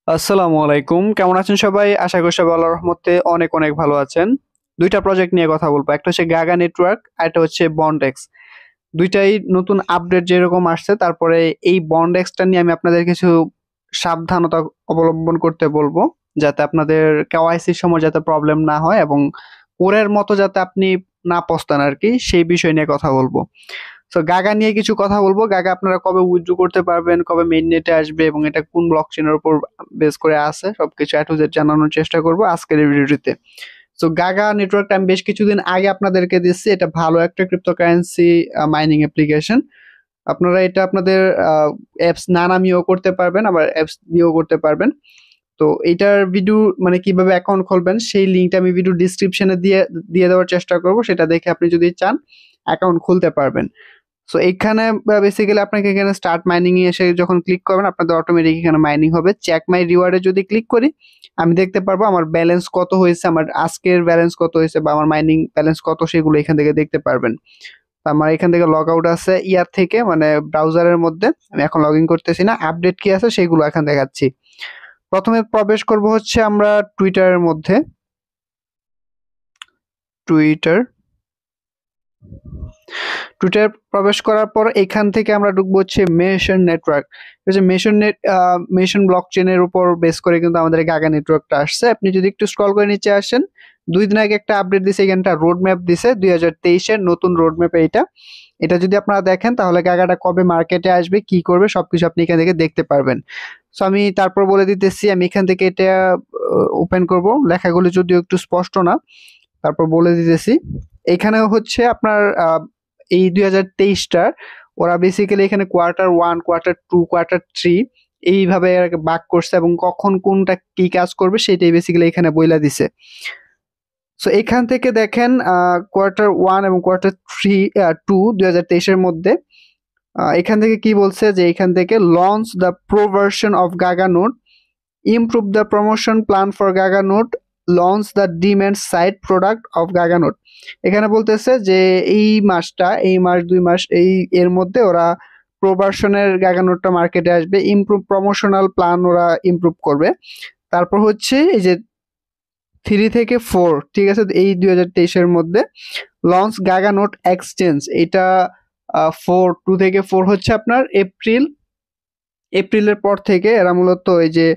আসসালামু আলাইকুম, কেমন আছেন সবাই? আশা করি সবাই আল্লাহর রহমতে অনেক অনেক ভালো আছেন। দুইটা প্রজেক্ট নিয়ে কথা বলবো, একটা হচ্ছে গাগা নেটওয়ার্ক আর একটা হচ্ছে বন্ডেক্স। দুইটাই নতুন আপডেট যেরকম আসছে, তারপরে এই বন্ডেক্সটা নিয়ে আমি আপনাদের কিছু সাবধানতা অবলম্বন করতে বলবো, যাতে আপনাদের কেওয়াইসির সময় যাতে প্রবলেম না হয় এবং পরের মতো যাতে আপনি না পস্তান আর কি, সেই বিষয় নিয়ে কথা বলবো। তো গাগা নিয়ে কিছু কথা বলবো। গাগা আপনারা কবে উইথড্র করতে পারবেন, কবে মেইন নেটে আসবে এবং এটা কোন ব্লকচেনের উপর বেস করে আছে, সবকিছু A to Z জানানোর চেষ্টা করব আজকের এই ভিডিওতে। তো গাগা নেটওয়ার্কটা আমি বেশ কিছুদিন আগে আপনাদেরকে দিচ্ছি। এটা ভালো একটা ক্রিপ্টোকারেন্সি মাইনিং অ্যাপ্লিকেশন। আপনারা এটা আপনাদের অ্যাপস না নামিয়েও করতে পারবেন, আবার অ্যাপস দিয়েও করতে পারবেন। তো এটার ভিডিও মানে কিভাবে অ্যাকাউন্ট খুলবেন সেই লিঙ্কটা আমি ভিডিও ডিসক্রিপশনে দিয়ে দিয়ে দেওয়ার চেষ্টা করব। সেটা দেখে আপনি যদি চান অ্যাকাউন্ট খুলতে পারবেন। সো এখানে বেসিক্যালি আপনাকে এখানে স্টার্ট মাইনিং এ এসে যখন ক্লিক করবেন, আপনাদের অটোমেটিক এখানে মাইনিং হবে। চেক মাই রিওয়ার্ডে যদি ক্লিক করি, আমি দেখতে পারবো আমার ব্যালেন্স কত হয়েছে, আমার আজকের ব্যালেন্স কত হয়েছে বা আমার মাইনিং ব্যালেন্স কত, সেগুলো এখান থেকে দেখতে পারবেন। তো আমার এখান থেকে লগ আউট আছে ইয়ার থেকে, মানে ব্রাউজারের মধ্যে। আমি এখন লগ ইন করতেছি না, আপডেট কি আছে সেগুলো এখন দেখাচ্ছি। প্রথমে প্রবেশ করব হচ্ছে আমরা টুইটারের মধ্যে। টুইটার টুইটার প্রবেশ করার পর এখান থেকে আমরা ঢুকবো হচ্ছে মেশন নেটওয়ার্ক। মেশন ব্লকচেনের উপর বেস করে কিন্তু আমাদের গাগা নেটওয়ার্কটা আসছে। আপনি যদি একটু স্ক্রল করে নিচে আসেন, 2 দিন আগে একটা আপডেট দিছে, এখানটা রোড ম্যাপ দিছে 2023-এর নতুন রোড ম্যাপ। এটা এটা যদি আপনারা দেখেন তাহলে গাগাটা কবে মার্কেটে আসবে, কি করবে, সবকিছু আপনি এখান থেকে দেখতে পারবেন। সো আমি তারপর বলে দিতেছি, আমি এখান থেকে এটা ওপেন করব। লেখাগুলো যদিও একটু স্পষ্ট না, তারপর বলে দিতেছি। এখানে হচ্ছে আপনার এই 2023টার ওরা বেসিক্যালি এখানে কোয়ার্টার 1, কোয়ার্টার 2, কোয়ার্টার 3 এইভাবে ভাগ করছে এবং কখন কোনটা কি কাজ করবে সেটাই বেসিক্যালি এখানে বইলা দিছে। সো এখান থেকে দেখেন কোয়ার্টার 1 এবং কোয়ার্টার 2 2023-এর মধ্যে এখান থেকে কি বলছে যে এখান থেকে launch the pro version of Gaga node, improve the promotion plan for Gaga node, launch the demand side product of Gaga node. এখানে বলতেছে যে এই মাস 2 মাস এর মধ্যে ওরা প্রোভার্সনের গাগা নোডটা মার্কেটে আসবে, ইমপ্রুভ প্রমোশনাল প্ল্যান ওরা ইমপ্রুভ করবে। তারপর হচ্ছে এই যে 3 থেকে 4, ঠিক আছে, এই 2023-এর মধ্যে লঞ্চ গাগা নোট এক্সচেঞ্জ। এটা 2 থেকে 4 হচ্ছে আপনার এপ্রিলের পর থেকে এরা মূলত এই যে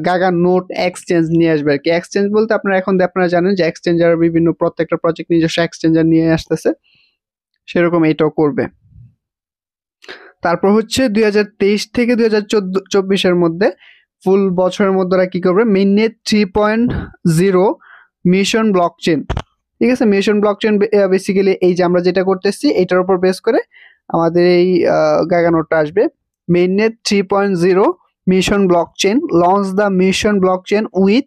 গাগা নোট এক্সচেঞ্জ নিয়ে আসবে আর কি। এক্সচেঞ্জ বলতে আপনারা জানেন যে এক্সচেঞ্জার বিভিন্ন প্রত্যেকটা প্রজেক্ট নিজস্ব এক্সচেঞ্জার নিয়ে আসতেছে, সেরকম এটাও করবে। তারপর হচ্ছে 2023 থেকে 2024-এর মধ্যে ফুল বছরের মধ্যে ওরা কি করবে, মেইননেট 3.0 মিশন ব্লকচেন। ঠিক আছে, মিশন ব্লকচেন বেসিক্যালি এই যে আমরা যেটা করতেছি এটার উপর বেস করে আমাদের এই গাগা নোটটা আসবে। Mainnet 3.0 mission blockchain, launch the mission blockchain with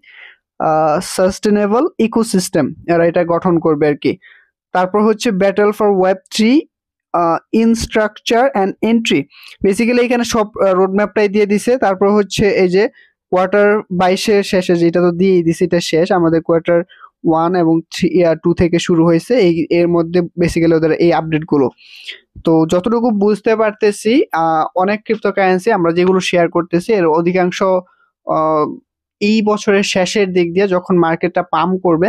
sustainable ecosystem, এরা এটা গঠন করবে আর কি। তারপর হচ্ছে battle for web 3 ইনস্ট্রাকচার and entry. Basically এখানে সব রোডম্যাপটাই দিয়ে দিছে। তারপর হচ্ছে এই যে কোয়ার্টার 22-এর শেষে, যেটা তো দিয়েই দিছে, এটা শেষ আমাদের কোয়ার্টার 1 এবং 2 থেকে শুরু হয়েছে। এর মধ্যে বেসিক্যালি ওদের এই আপডেটগুলো। তো যতটুকু বুঝতে পারতেছি অনেক ক্রিপ্টোকারেন্সি আমরা যেগুলো শেয়ার করতেছি এর অধিকাংশ এই বছরের শেষের দিক দিয়ে যখন মার্কেটটা পাম্প করবে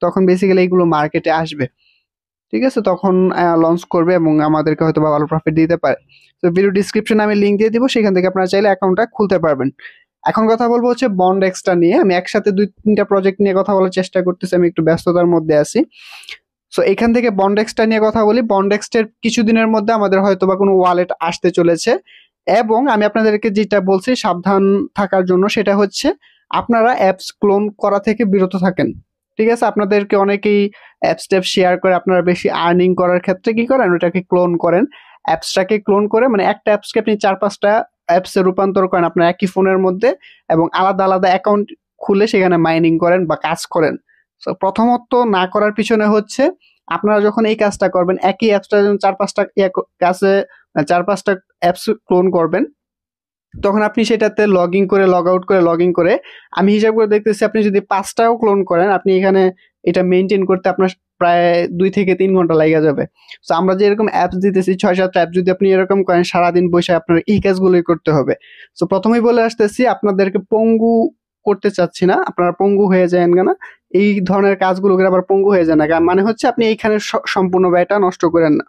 তখন বেসিক্যালি এইগুলো মার্কেটে আসবে। ঠিক আছে, তখন লঞ্চ করবে এবং আমাদেরকে হয়তো বা ভালো প্রফিট দিতে পারে। তো ভিডিও ডিসক্রিপশনে আমি লিঙ্ক দিয়ে দিব, সেখান থেকে আপনারা চাইলে অ্যাকাউন্টটা খুলতে পারবেন। এখন কথা বলবো হচ্ছে বন্ডেক্সটা নিয়ে। আমি একসাথে 2-3টা প্রজেক্ট নিয়ে কথা বলার চেষ্টা করতেছি, আমি একটু ব্যস্ততার মধ্যে আছি। সো এখান থেকে বন্ডেক্সটা নিয়ে কথা বলি। বন্ডেক্সের কিছুদিনের মধ্যে আমাদের হয়তো বা কোনো ওয়ালেট আসতে চলেছে এবং আমি আপনাদেরকে যেটা বলছি সাবধান থাকার জন্য, সেটা হচ্ছে আপনারা অ্যাপস ক্লোন করা থেকে বিরত থাকেন। ঠিক আছে, আপনাদেরকে অনেকেই অ্যাপস ট্যাপ শেয়ার করে, আপনারা বেশি আর্নিং করার ক্ষেত্রে কি করেন, ওটাকে ক্লোন করেন। অ্যাপসটাকে ক্লোন করে মানে একটা অ্যাপসকে আপনি 4-5টা অ্যাপসে রূপান্তর করেন আপনার একই ফোনের মধ্যে এবং আলাদা আলাদা অ্যাকাউন্ট খুলে সেখানে মাইনিং করেন বা কাজ করেন। তো প্রথমত না করার পিছনে হচ্ছে আপনারা যখন এই কাজটা করবেন, একই অ্যাপসটা যখন 4-5টা কাছে 4-5টা অ্যাপস ক্লোন করবেন, তখন আপনি সেটাতে লগ ইন করে লগ আউট করে লগ ইন করে, আমি হিসাব করে দেখতেছি আপনি যদি 5টাও ক্লোন করেন, আপনি এখানে এটা মেনটেন করতে আপনার প্রায় 2 থেকে 3 ঘন্টা লেগে যাবে। তো আমরা যে এরকম অ্যাপস দিতেছি 6-7 অ্যাপ, যদি আপনি এরকম করেন সারাদিন বসে আপনার এই কাজগুলোই করতে হবে। তো প্রথমেই বলে আসতেছি, আপনাদেরকে পঙ্গু করতে চাচ্ছি না, আপনারা পঙ্গু হয়ে যায়েন না এই ধরনের কাজগুলো করে, আবার পঙ্গু হয়ে যান না। মানে হচ্ছে আপনি এইখানে সম্পূর্ণ ব্যয়টা নষ্ট করেন না।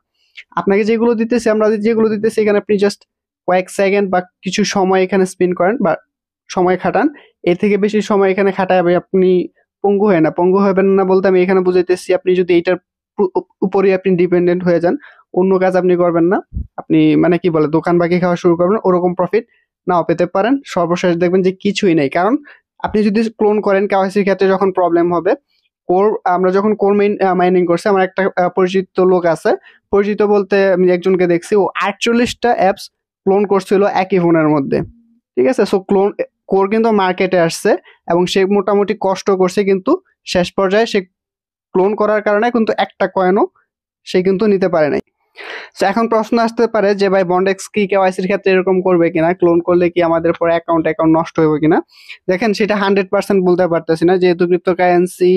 আপনাকে যেগুলো দিতেছি, আমরা যেগুলো দিতেছি এখানে আপনি জাস্ট কয়েক সেকেন্ড বা কিছু সময় এখানে স্পেন্ড করেন বা সময় খাটান। এর থেকে বেশি সময় এখানে খাটায় আপনি পঙ্গু হয় না। পঙ্গু হবেন না বলতে আমি এখানে বুঝাইতেছি, আপনি যদি এইটার উপরই আপনি ডিপেন্ডেন্ট হয়ে যান, অন্য কাজ আপনি করবেন না, আপনি মানে কি বলে দোকান বাকি খাওয়া শুরু করবেন, ওরকম প্রফিট নাও পেতে পারেন। সর্বশেষ দেখবেন যে কিছুই নেই। কারণ আপনি যদি ক্লোন করেন, কেওয়াইসির ক্ষেত্রে যখন প্রবলেম হবে, কোর আমরা যখন কোর মাইনিং করছি, আমার একটা পরিচিত লোক আছে, পরিচিত বলতে আমি একজনকে দেখছি, ও 48টা অ্যাপস ক্লোন করছিল একই ফোনের মধ্যে। ঠিক আছে, সো কোর কিন্তু মার্কেটে আসছে এবং সে মোটামুটি কষ্ট করছে, কিন্তু শেষ পর্যায়ে সে ক্লোন করার কারণে কিন্তু একটা কয়েনও সে কিন্তু নিতে পারে নাই। তো এখন প্রশ্ন আসতে পারে যে ভাই বন্ডেক্স কি কেওয়াইসির ক্ষেত্রে এরকম করবে কিনা, ক্লোন করলে কি আমাদের পরে অ্যাকাউন্ট নষ্ট হবে কিনা। দেখেন, সেটা 100% বলতে পারতেছি না, যেহেতু ক্রিপ্টোকারেন্সি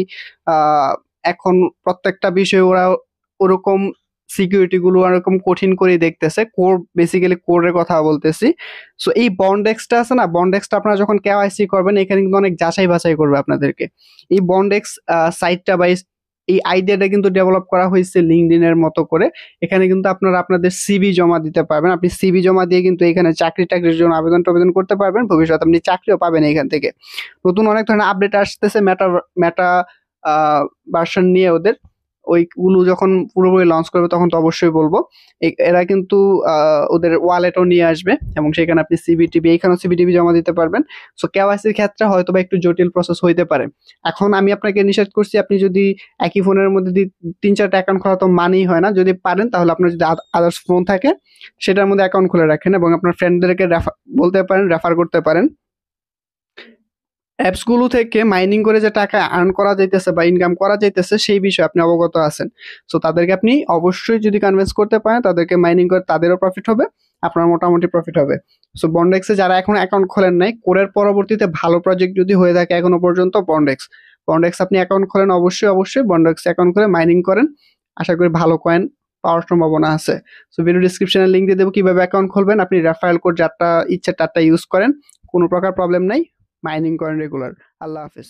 এখন প্রত্যেকটা বিষয়ে ওরা ওরকম সিকিউরিটি গুলো ওরকম কঠিন করে দেখতেছে। কোর বেসিক্যালি কোরের কথা বলতেছি। সো এই বন্ডেক্সটা আছে না, বন্ডেক্সটা আপনারা যখন কেওয়াইসি করবেন এখানে কিন্তু অনেক যাচাই বাছাই করবে আপনাদেরকে। এই বন্ডেক্স সাইটটা বা এই আইডিয়াটা কিন্তু ডেভেলপ করা হয়েছে লিঙ্কডইন এর মতো করে। এখানে কিন্তু আপনারা আপনাদের সিভি জমা দিতে পারবেন। আপনি সিভি জমা দিয়ে কিন্তু এখানে চাকরির জন্য আবেদন করতে পারবেন। ভবিষ্যতে আপনি চাকরিও পাবেন এখান থেকে। নতুন অনেক ধরনের আপডেট আসতেছে মেটা মেটা ভার্সন নিয়ে ওদের। ওইগুলো যখন পুরোপুরি লঞ্চ করবে তখন তো অবশ্যই বলবো। এরা কিন্তু ওদের ওয়ালেটও নিয়ে আসবে এবং সেখানে আপনি সিবিটিভি, এইখানেও সিবিটিভি জমা দিতে পারবেন। সো কেওয়াইসির ক্ষেত্রে হয়তো বা একটু জটিল প্রসেস হইতে পারে। এখন আমি আপনাকে নিষেধ করছি, আপনি যদি একই ফোনের মধ্যে 3-4টা অ্যাকাউন্ট খোলা তো মানেই হয় না। যদি পারেন তাহলে আপনার যদি আদার্স ফোন থাকে সেটার মধ্যে অ্যাকাউন্ট খুলে রাখেন এবং আপনার ফ্রেন্ডদেরকে বলতে পারেন, রেফার করতে পারেন। অ্যাপসগুলো থেকে মাইনিং করে যে টাকা আর্ন করা যাইতেছে বা ইনকাম করা যাইতেছে সেই বিষয়ে আপনি অবগত আছেন। সো তাদেরকে আপনি অবশ্যই যদি কনভিন্স করতে পারেন, তাদেরকে মাইনিং করে তাদেরও প্রফিট হবে, আপনার মোটামুটি প্রফিট হবে। সো বন্ডেক্সে যারা এখন অ্যাকাউন্ট খোলেন নাই, কোরের পরবর্তীতে ভালো প্রজেক্ট যদি হয়ে থাকে এখনো পর্যন্ত, বন্ডেক্স আপনি অ্যাকাউন্ট খোলেন, অবশ্যই বন্ডেক্স অ্যাকাউন্ট করে মাইনিং করেন। আশা করি ভালো কয়েন পাওয়ার সম্ভাবনা আছে। সো ভিডিও ডিসক্রিপশনে লিঙ্ক দিয়ে দেবো কিভাবে অ্যাকাউন্ট খুলবেন। আপনি রেফারেল কোড যারটা ইচ্ছে তারটা ইউজ করেন, কোনো প্রকার প্রবলেম নাই। মাইনিং করেন রেগুলার। আল্লাহ হাফেজ।